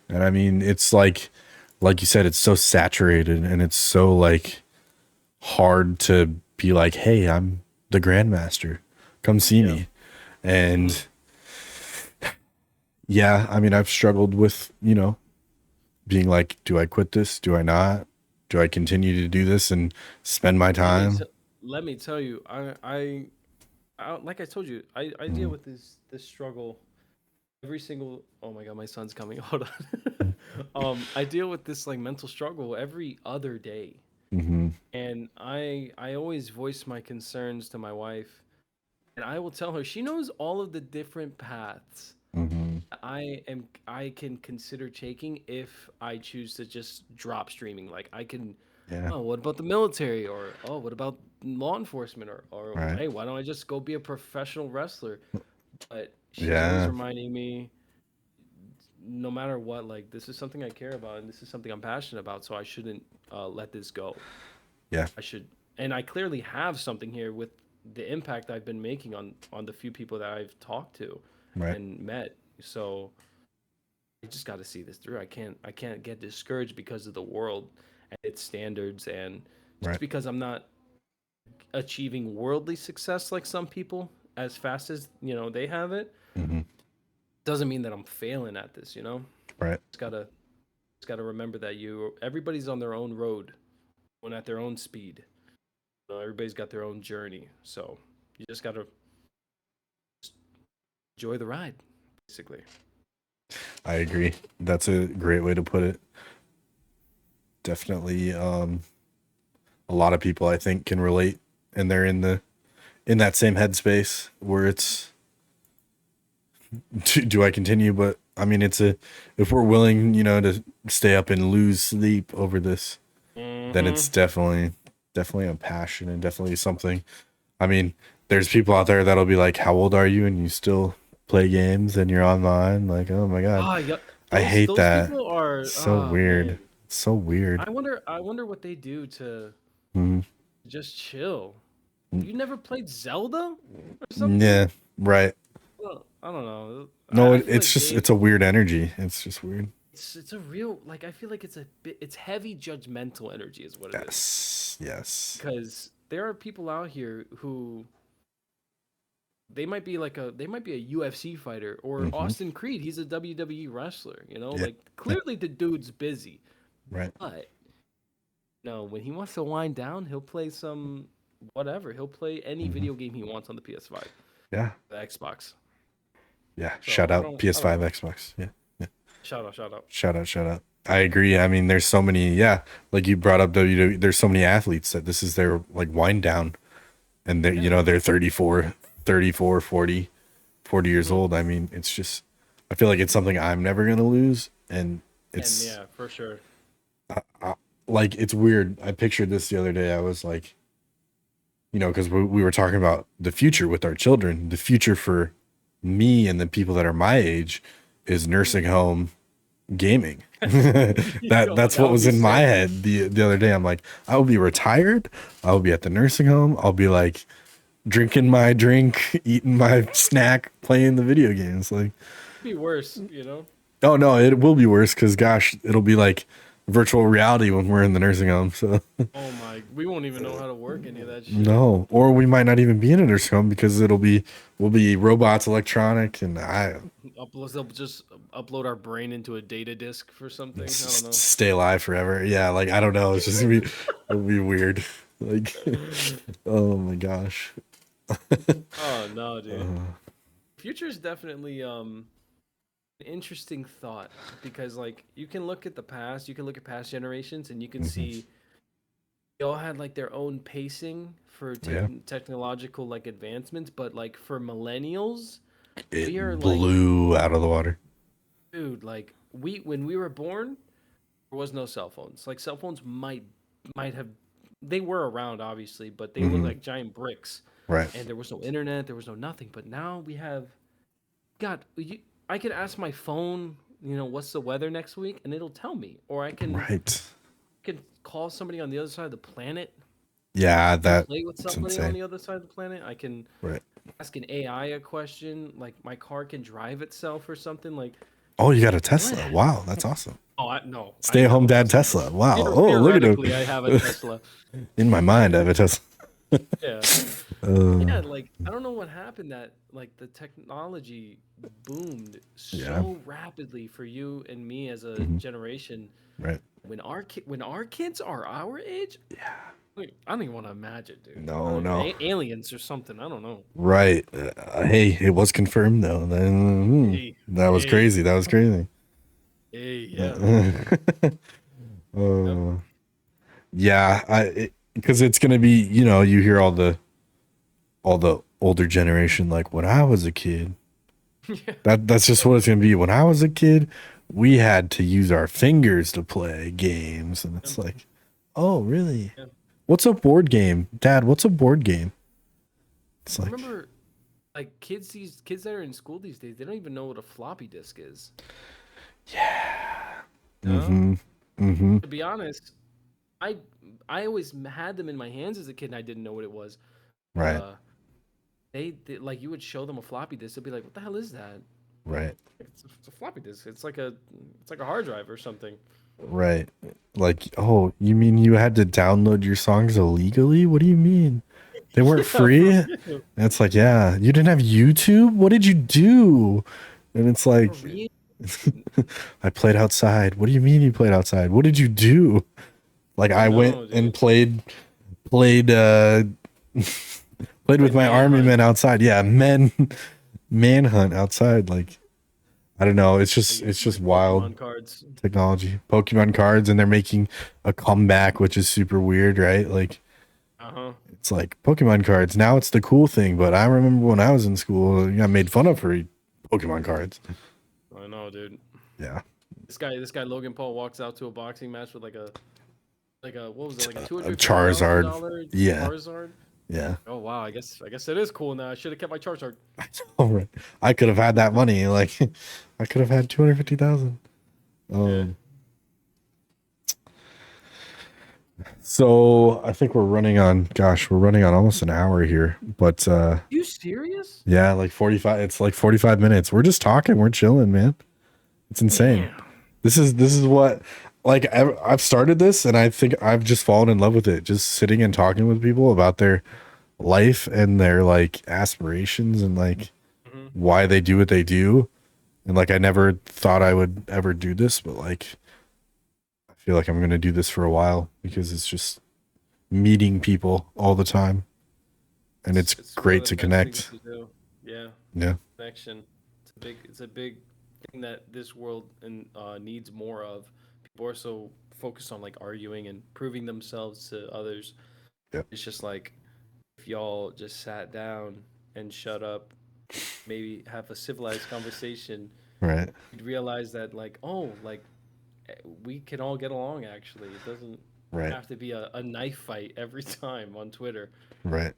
And I mean, it's like you said, it's so saturated and it's so like hard to be like, hey, I'm the grandmaster. Come see Yeah. me. Mm-hmm. And yeah, I mean, I've struggled with, being like, do I quit this? Do I not? Do I continue to do this and spend my Let me time? t- Let me tell you, like I told you, I deal Mhm. with this struggle every single. Oh my god, my son's coming. Hold on. I deal with this like mental struggle every other day, Mhm. and I always voice my concerns to my wife. and I will tell her she knows all of the different paths Hmm. I can consider taking if I choose to just drop streaming. Like I can, Yeah. oh, what about the military? Or oh, what about law enforcement? Or Right. hey, why don't I just go be a professional wrestler? But she's always Yeah. reminding me, no matter what, like this is something I care about and this is something I'm passionate about, so I shouldn't let this go. Yeah. I should, and I clearly have something here with the impact I've been making on the few people that I've talked to Right. and met. So I just got to see this through. I can't get discouraged because of the world and its standards, and just Right. because I'm not achieving worldly success like some people as fast as they have it, Hmm. doesn't mean that I'm failing at this. Right. Just gotta remember that everybody's on their own road, going at their own speed. Everybody's got their own journey, so you just gotta enjoy the ride, basically. I agree. That's a great way to put it. Definitely. A lot of people I think can relate, and they're in that same headspace where it's do I continue? But I mean, if we're willing, to stay up and lose sleep over this, then Mm-hmm. it's definitely a passion and definitely something. I mean, there's people out there that'll be like, "How old are you?" and you still play games and you're online. Like, oh my god, Ah, yeah, I those hate those that. people are. So Ah, weird. man. So weird. I wonder what they do to Mhm. just chill. You never played Zelda or something? Yeah, right. Well, I don't know. No, I feel like it's a weird energy. It's just weird. it's a real, like, I feel like it's heavy judgmental energy is what it is. Yes, yes. Because there are people out here who they might be a UFC fighter or Hmm. Austin Creed. He's a WWE wrestler. Yeah, Like clearly the dude's busy, right. but no, when he wants to wind down, he'll play some whatever. He'll play any Hmm. video game he wants on the PS5, Yeah, the Xbox. yeah. Shout So I out don't I don't PS5, know. Xbox. Yeah, yeah. Shout out, shout out. Shout out, shout out. I agree. I mean, there's so many. Yeah, like you brought up WWE. There's so many athletes that this is their like wind down, and they're Yeah. they're 34, 34, 40, 40 years Hmm. old. I mean, it's just I feel like it's something I'm never gonna lose, and And it's yeah, for sure. like it's weird. I pictured this the other day. I was like, because we were talking about the future with our children. The future for me and the people that are my age is nursing Mm. home gaming. That's That what would was be in my sick. head the other day. I'm like, I will be retired. I will be at the nursing home. I'll be like drinking my drink, eating my snack, playing the video games. Like, Be worse. oh no, it will be worse because gosh, it'll be like virtual reality when we're in the nursing home. So Oh my, we won't even know how to work any of that shit. no, or we might not even be in a nursing home because we'll be robots, electronic, and I They'll just upload our brain into a data disk for something. I don't know. stay alive forever. Yeah, like I don't know. It's just it'll be weird. Like, oh my gosh. Oh no, dude. Uh, Future is definitely an interesting thought because like you can look at the past, you can look at past generations, and you can mhm. see they all had like their own pacing for Yeah, technological like advancements, but like for millennials, it we are like, blew out of the water. dude, like we when we were born, there was no cell phones. Like cell phones might have they were around obviously, but they look Hmm. like giant bricks, Right. and there was no internet, there was no nothing. But now we have God. I can ask my phone, what's the weather next week, and it'll tell me, or I can Right. can call somebody on the other side of the planet Yeah, and play with that's somebody on insane. the other side of the planet. I can Right. ask an AI a question, like my car can drive itself or something. Like Oh, you got a what? Tesla. Wow, that's awesome. Oh, no, I Stay don't at have home a dad Tesla, but Tesla. Wow. Oh, look at him. theoretically, I have a Tesla. In my mind, I have a Tesla. Yeah, Uh, yeah. Like I don't know what happened that like the technology boomed yeah. so rapidly for you and me as a Hmm. generation. Right. When our kids are our age, I don't even want to imagine, dude. I No, don't even, no. aliens or something. I don't know. Right. Hey, it was confirmed though. Hey, That was hey, crazy. That was crazy. hey, yeah. Uh, Yep. uh, yeah, because it's gonna be, you hear all the older generation, like when I was a kid. Yeah. That's just what it's gonna be. When I was a kid, we had to use our fingers to play games, and Yeah. it's like, oh, really? Yeah. What's a board game, Dad? What's a board game? It's I like, remember like these kids that are in school these days, they don't even know what a floppy disk is. yeah, No? mm-hmm, mm-hmm, To be honest, I I always had them in my hands as a kid and I didn't know what it was. right, Uh they like you would show them a floppy disk, they'd be like, "What the hell is that?" right, Like, it's a floppy disk. It's like a hard drive or something. right. Like, oh, you mean you had to download your songs illegally? What do you mean? They weren't Yeah, free? for And real. it's like, yeah, you didn't have YouTube? What did you do? And it's For like, real. I played outside. What do you mean you played outside? What did you do? Like I I went know, and dude. played played with Played my army Manhunt. men outside. Yeah, manhunt outside. Like I don't know. I It's used to play just wild Pokemon cards. technology. Pokemon cards, and they're making a comeback, which is super weird, right? Like Uh-huh. it's like Pokemon cards. Now it's the cool thing, but I remember when I was in school, I got made fun of for Pokemon cards. I know, dude. Yeah. This guy Logan Paul walks out to a boxing match with like a what was it, like a two A hundred fifty thousand Charizard. dollar Yeah. Charizard? Yeah. Oh wow, I guess it is cool now. I should have kept my Charizard. All right. I could have had that money. Like I could have had 250,000. Yeah. Um so I think we're running on almost an hour here. But You serious? yeah, like 45 it's like 45 minutes. We're just talking, we're chilling, man. It's insane. Damn. This is what like I've started this and I think I've just fallen in love with it. Just sitting and talking with people about their life and their like aspirations and like Hmm. why they do what they do. And like I never thought I would ever do this, but like I feel like I'm gonna do this for a while because it's just meeting people all the time and it's It's one of great the to best things connect. to do. Yeah, Yeah. connection. It's a big thing that this world and needs more of. People are so focused on like arguing and proving themselves to others. Yeah. It's just like if y'all just sat down and shut up, maybe have a civilized conversation, Right. you'd realize that like, oh, like we can all get along actually. It doesn't Right. have to be a knife fight every time on Twitter. Right.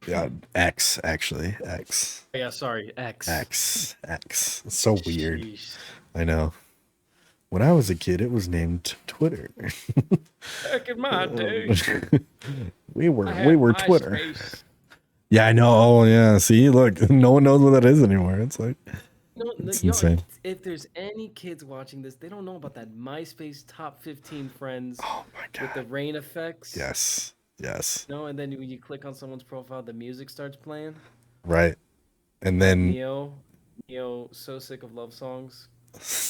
Yeah. X actually. X. Yeah, sorry, X. X. X. It's so weird. Sheesh. I know. When I was a kid, it was named Twitter. Back in my day, we I we had were Twitter. MySpace. Yeah, I know. Oh yeah. See, look, no one knows what that is anymore. It's like No, no, it's yo, insane. if there's any kids watching this, they don't know about that MySpace top 15 friends Oh my with the god. rain effects. Yes. Yes. No, and then when you click on someone's profile, the music starts playing. Right. And That then Neo, so sick of love songs.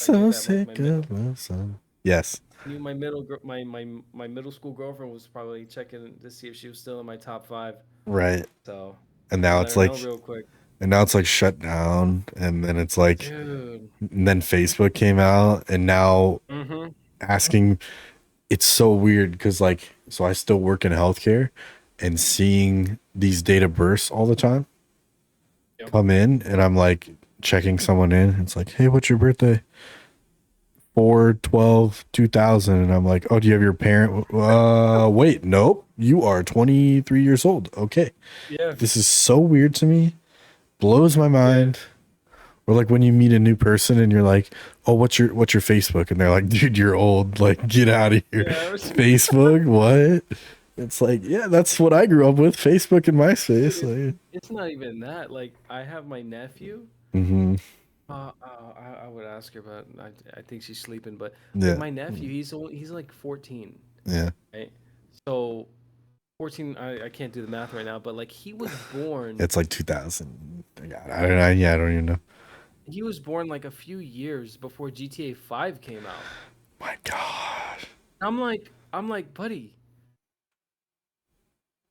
I knew so that like my sick middle, of love song. Yes. knew my middle school girlfriend was probably checking to see if she was still in my top five. Right. So And had to now let it's her know like real quick, shut down and then it's like dude. and then Facebook came out and now Mm-hmm. asking it's so weird because like so I still work in healthcare and seeing these data bursts all the time Yep. come in and I'm like checking someone in. It's like, hey, what's your birthday? 4/12/2000 and I'm like, oh, do you have your parent? Wait, nope. You are 23 years old. Okay. Yeah. This is so weird to me. Blows my Yeah. mind. Or like when you meet a new person and you're like, "Oh, what's your Facebook?" And they're like, "Dude, you're old. Like, get out of here." Yeah. Facebook? What? It's like, yeah, that's what I grew up with. Facebook and Dude, MySpace. Like, it's not even that. Like, I have my nephew. mm-hmm. I would ask her, but I think she's sleeping. But like Yeah, my nephew, he's like 14, yeah. right? So 14, I can't do the math right now, but like he was born, It's like 2000. I don't know. Yeah, I don't even know. like a few years before GTA 5 came out. My God. I'm like, buddy,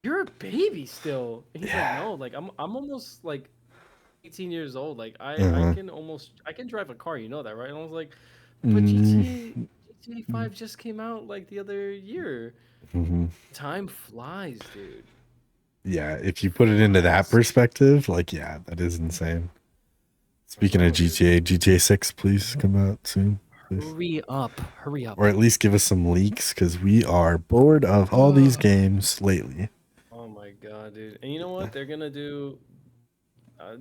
you're a baby still. And he's like, Yeah. no, like I'm almost like 18 years old. Like Uh-huh. I can drive a car, you know that, right? And I was like, but Mm-hmm. GTA 5 just came out like the other year. Mm-hmm. Time flies, dude. Yeah, if you put it into that perspective, like, yeah, that is insane. What's Speaking wrong of with you? GTA 6, please come out soon, please. Hurry up. Hurry Or up. at least give us some leaks because we are bored of all these games lately. Oh my god, dude. And you know what? They're gonna do.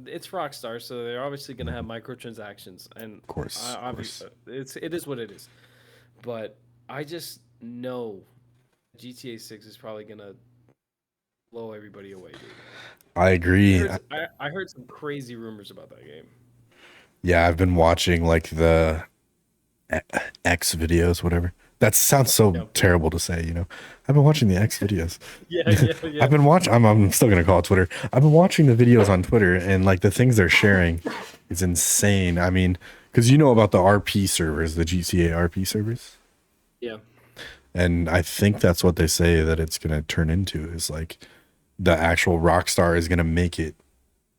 It's Rockstar, so they're obviously gonna have microtransactions, and Of course, of course. it is what it is. But I just know GTA 6 is probably gonna blow everybody away, dude. I I agree. heard I heard some crazy rumors about that game. Yeah, I've been watching like the X videos, whatever. That sounds so Yeah. terrible to say, you know. I've been watching the X videos. Yeah, yeah, yeah. I've been watching. I'm still gonna call it Twitter. I've been watching the videos on Twitter, and like the things they're sharing is insane. I mean, because you know about the RP servers, the GTA RP servers, Yeah. and I think that's what they say that it's gonna turn into is like the actual Rockstar is gonna make it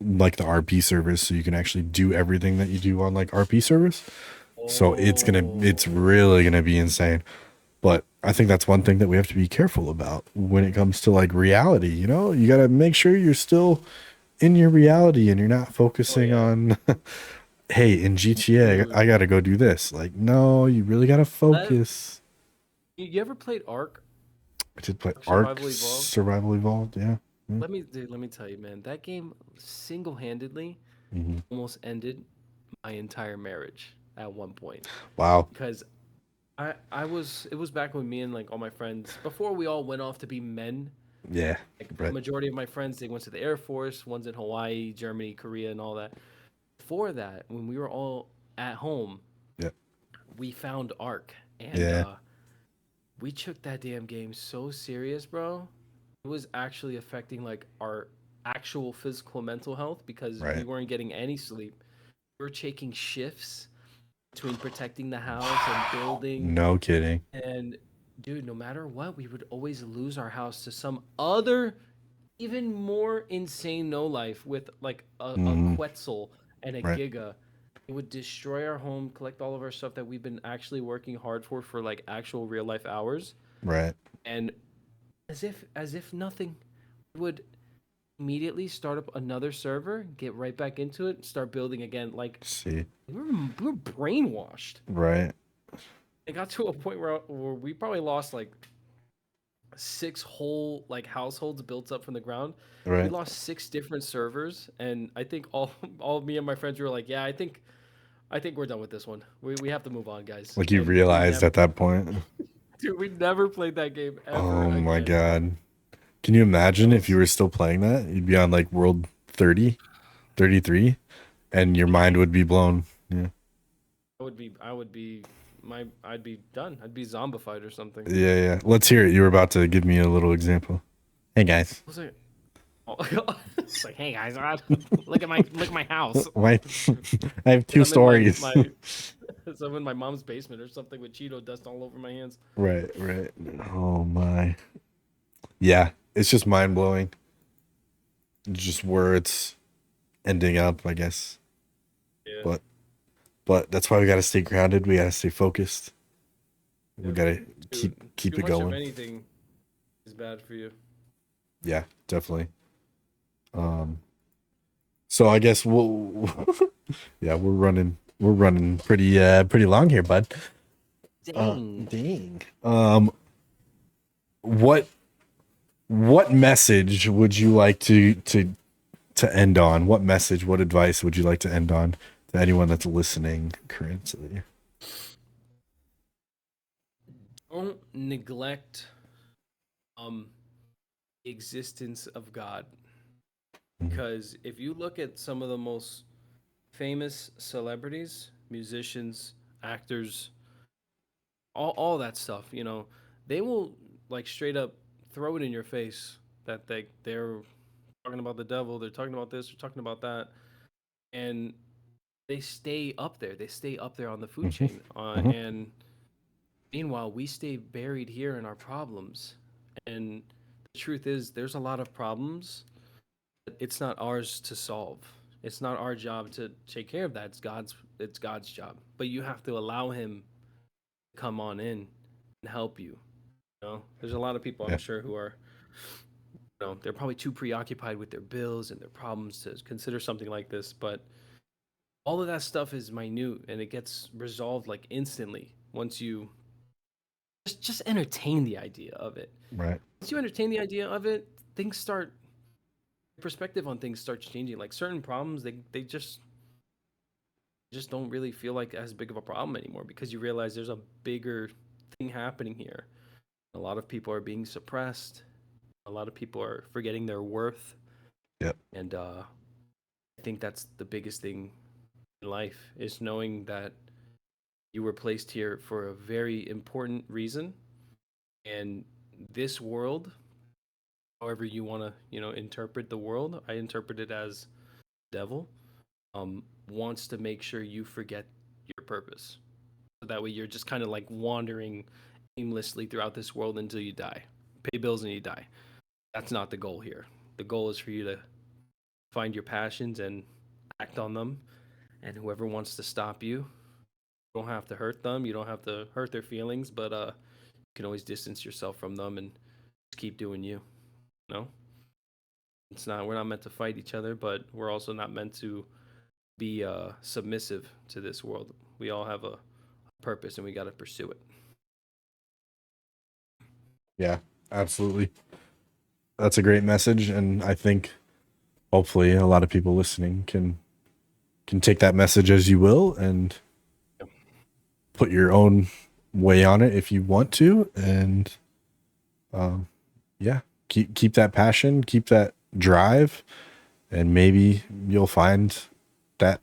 like the RP service, so you can actually do everything that you do on like RP service. So it's Oh. really gonna be insane. But I think that's one thing that we have to be careful about when it comes to like reality. You know, you got to make sure you're still in your reality and you're not Oh focusing yeah. on, hey, in GTA, Dude. I got to go do this. Like, no, you really got to Let focus. you ever played Ark? I did play Ark Ark Survival Evolved? Survival Evolved. Yeah. Let me tell you, man, that game single-handedly Mm-hmm. almost ended my entire marriage at one point Wow. because I was it was back when me and like all my friends before we all went off to be men. Yeah. Like a Right. majority of my friends, they went to the Air Force. One's in Hawaii, Germany, Korea, and all that. Before that, when we were all at home, Yeah. we found Ark, and Yeah. we took that damn game so serious, bro. It was actually affecting like our actual physical mental health because we Right. weren't getting any sleep. We were taking shifts between protecting the house and building. No kidding. And dude, no matter what, we would always lose our house to some other, even more insane no life with like a Mm-hmm. Quetzal and a Right. Giga. It would destroy our home, collect all of our stuff that we've been actually working hard for like actual real life hours. Right. And as if nothing, we would immediately start up another server, get right back into it, start building again. Like See. we were brainwashed. Right. It got to a point where we probably lost like six whole like households built up from the ground. We Right. lost six different servers, and I think all all of me and my friends were like, "Yeah, I think we're done with this one. We have to move on, guys." Like you And we realized never, at that point. dude, we never played that game ever Oh my again. God. Can you That imagine if you was were still playing that? You'd be on like world 30, 33, and your mind would be blown. Yeah. I'd be done. I'd be zombified or something. Yeah, yeah. Let's hear it. You were about to give me a little example. Hey guys. I was like, oh, it's like, hey guys, look at my house. Why I have And two I'm in stories. my so I'm in my mom's basement or something with Cheeto dust all over my hands. Right, right. Oh my. Yeah, it's just mind blowing. Just where it's ending up, I guess. Yeah. But that's why we gotta stay grounded. We gotta stay focused. We Yep. gotta Too keep too it much of going. anything is bad for you. Yeah, definitely. Um So I guess we'll yeah, we're running pretty long here, bud. Dang. Dang. What message would you like to end on? What message, what advice would you like to end on to anyone that's listening currently? Don't neglect um the existence of God. Mhm. Because if you look at some of the most famous celebrities, musicians, actors, all that stuff, they will like straight up throw it in your face that they're talking about the devil, they're talking about this, they're talking about that, and they stay up there. They stay up there on the food Mhm. chain. Mhm. And meanwhile, we stay buried here in our problems. And the truth is, there's a lot of problems, but it's not ours to solve. It's not our job to take care of that. It's God's job. But you have to allow him to come on in and help you. There's a lot of people I'm Yeah. sure who are they're probably too preoccupied with their bills and their problems to consider something like this. But all of that stuff is minute and it gets resolved like instantly once you just entertain the idea of it. Right. Once you entertain the idea of it, things start perspective on things starts changing. Like certain problems, they just don't really feel like as big of a problem anymore because you realize there's a bigger thing happening here. A lot of people are being suppressed. A lot of people are forgetting their worth. Yep. And I think that's the biggest thing in life is knowing that you were placed here for a very important reason. And this world, however you want to, interpret the world, I interpret it as devil, wants to make sure you forget your purpose. So that way you're just kind of like wandering aimlessly throughout this world until you die. Pay bills and you die. That's not the goal here. The goal is for you to find your passions and act on them. And whoever wants to stop you, you don't have to hurt them. You don't have to hurt their feelings, but you can always distance yourself from them and just keep doing you. No, it's not. We're not meant to fight each other, but we're also not meant to be submissive to this world. We all have a purpose, and we got to pursue it. Yeah, absolutely. That's a great message, and I think hopefully a lot of people listening can take that message as you will and put your own way on it if you want to, and yeah, keep that passion, keep that drive, and maybe you'll find that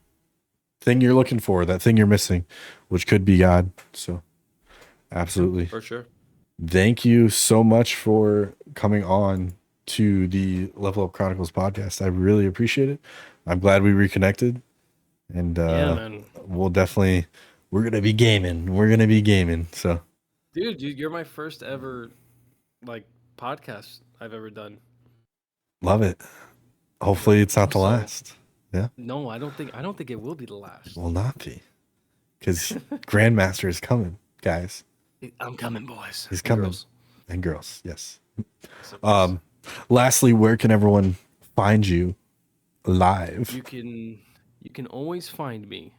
thing you're looking for, that thing you're missing, which could be God. So absolutely, For sure. thank you so much for coming on to the Level Up Chronicles podcast. I really appreciate it. I'm glad we reconnected, and Yeah, man. we're gonna be gaming. We're gonna be gaming. So, Dude, you're my first ever like podcast I've ever done. love it. Hopefully, it's not the So last. Yeah, no, I don't think it will be the last. will not be, because Grandmaster is coming, guys. I'm coming, boys. He's and coming, girls. and girls. Yes. Yes, of course. Lastly, where can everyone find you live? You can always find me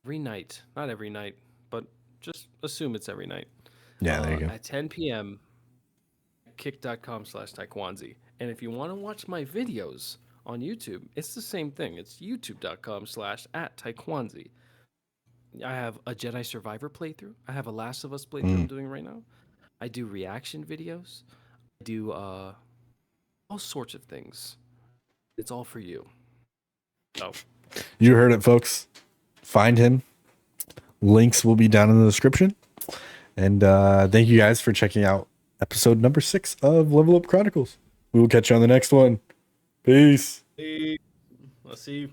every night. Not every night, but just assume it's every night. Yeah, there you go. At 10 p.m. kick.com/TaeKwonzy. And if you want to watch my videos on YouTube, it's the same thing. It's youtube.com/@TaeKwonzy. I have a Jedi Survivor playthrough. I have a Last of Us playthrough I'm doing right now. I do reaction videos. I do all sorts of things. It's all for you. Oh, You heard it, folks. Find him. Links will be down in the description. And thank you guys for checking out episode number 6 of Level Up Chronicles. We will catch you on the next one. Peace. hey, let's see.